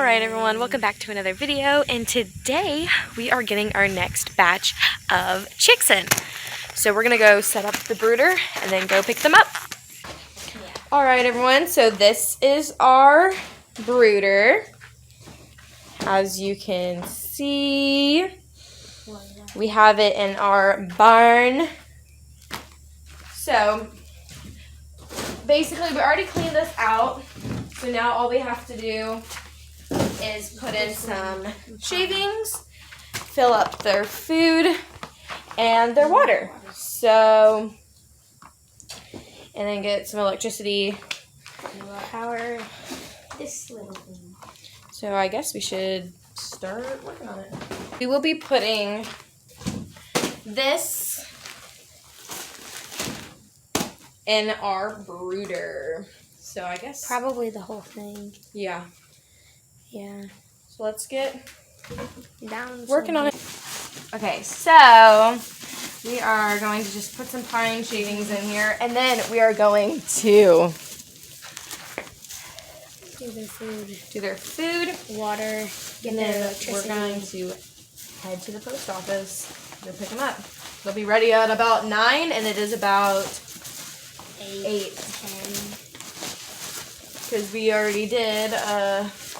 Alright everyone, welcome back to another video, and today we are getting our next batch of chicks in. So we're going to go set up the brooder and then go pick them up. Alright everyone, so this is our brooder. As you can see, we have it in our barn. So basically we already cleaned this out, so now all we have to do is put in some shavings, fill up their food and their water. So, and then get some electricity, power. This little thing. So I guess we should start working on it. We will be putting this in our brooder. So I guess Probably the whole thing. yeah. Yeah. So let's get Down. working on it. Okay, so we are going to just put some pine shavings in here, and then we are going to Do their food. do their food, Water. Get and their then electricity. we're going to head to the post office to pick them up. They'll be ready at about 9, and it is about 8. 10. Because we already did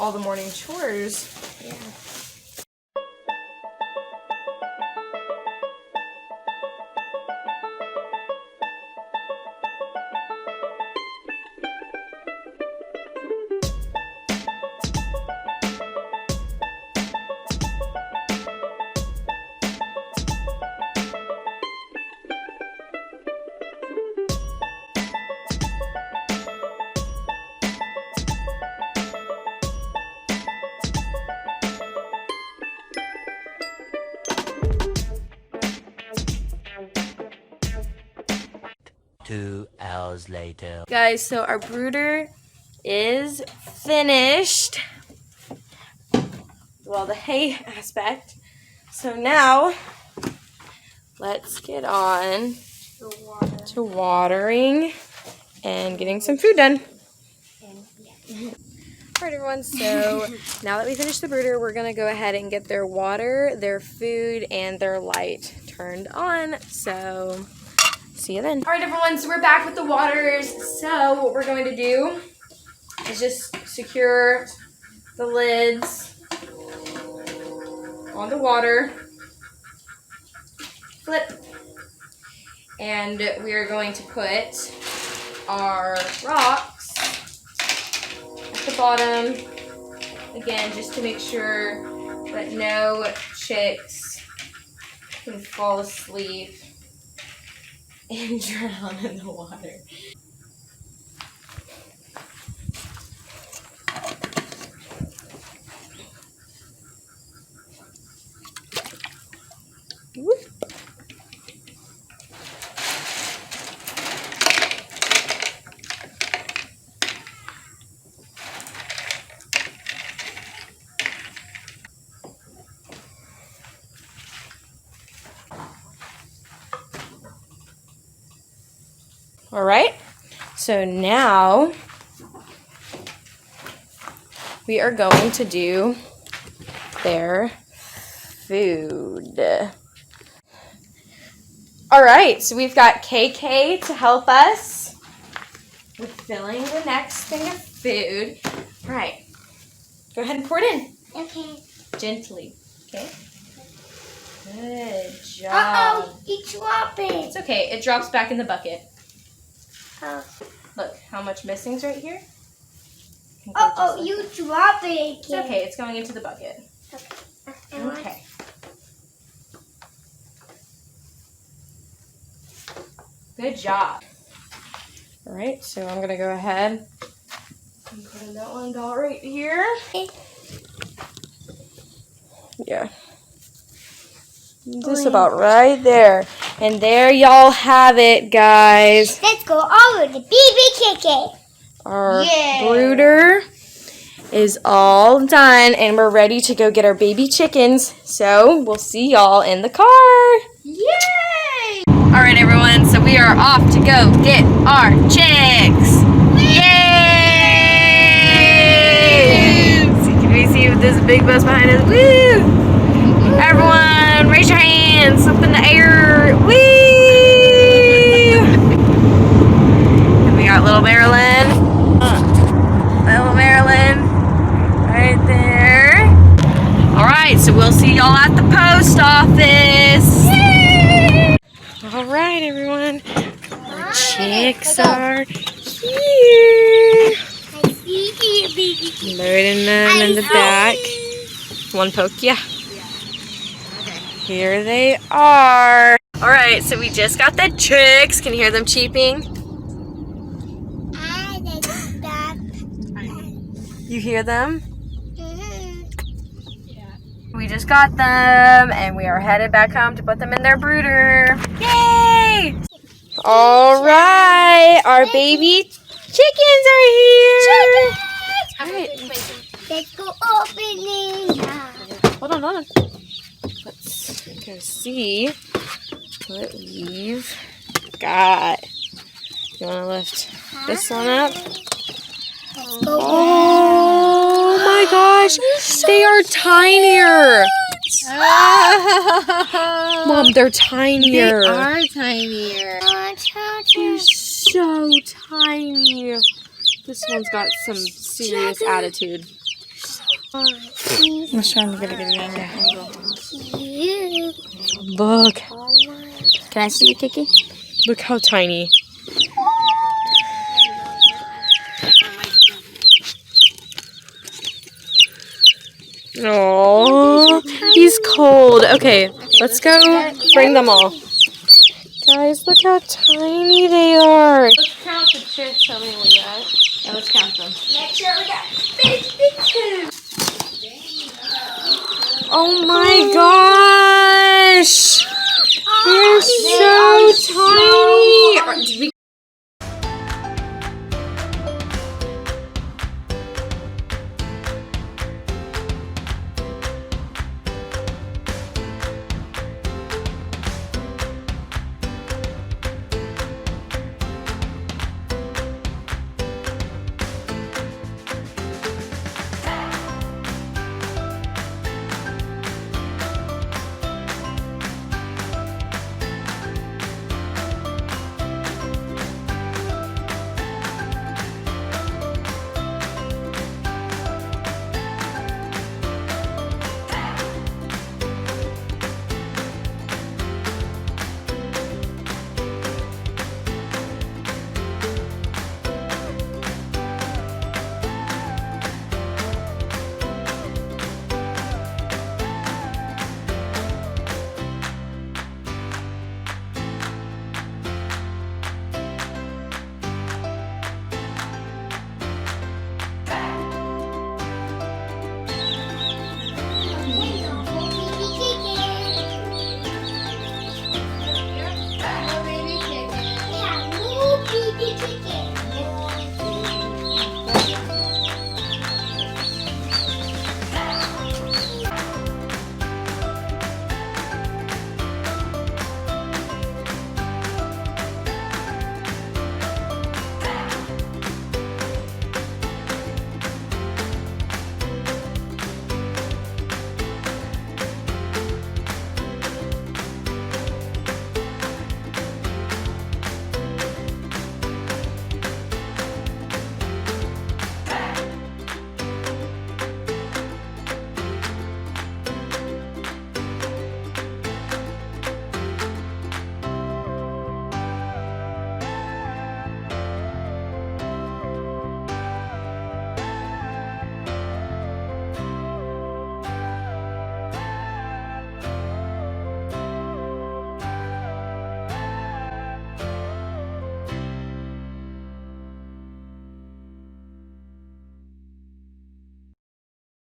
all the morning chores. Yeah. Two hours later. Guys, so our brooder is finished. Well, the hay aspect. So now, let's get on The water. to watering and getting some food done. And, yeah. Alright everyone, so now that we finished the brooder, we're going to go ahead and get their water, their food, and their light turned on. So, see you then. Alright everyone, so we're back with the waters. So, what we're going to do is just secure the lids on the water. Flip. And we are going to put our rocks at the bottom, again, just to make sure that no chicks can fall asleep and drown in the water. Whoop. All right, so now we are going to do their food. All right, so we've got KK to help us with filling the next thing of food. All right, go ahead and pour it in. Okay. Gently, okay? Good job. Uh-oh, you drop it. It's okay, it drops back in the bucket. Oh. Look, how much missing's right here? Uh-oh, you drop it again. It's okay, it's going into the bucket. Okay. Good job. All right, so I'm gonna go ahead and put in that one about right here. Yeah. Just about right there. And there y'all have it, guys. Let's go over to BBKK. Our Yeah. brooder is all done, and we're ready to go get our baby chickens. So we'll see y'all in the car. Yay! All right, everyone. So we are off to go get our chicks. Yay! Can we see big bus behind us. Woo! Everyone, raise your hands up in the air. Woo! And we got little Marilyn. Little Marilyn right there. Alright, so we'll see y'all at the post office. Yay! Alright, everyone. Our chicks are here. Loading them in the back. One poke, yeah. Here they are. Alright, so we just got the chicks. Can you hear them cheeping? You hear them? We just got them and we are headed back home to put them in their brooder. Yay! Alright, our baby chickens are here. Let's go opening now. Hold on. Let's go see what we've got. You want to lift this one up? Let's go. Oh my gosh, they are tinier. Mom, they're tinier. They are tinier. They're so tiny. This one's got some serious attitude. I'm trying to get a good angle. Look. Can I see you, Kiki? Look how tiny. Oh, he's cold. Okay, let's go bring them all. Guys, look how tiny they are. Let's count the chicks. How many we got? Yeah, let's count them. Make sure we got 52. Oh my gosh. They're so tiny. Did we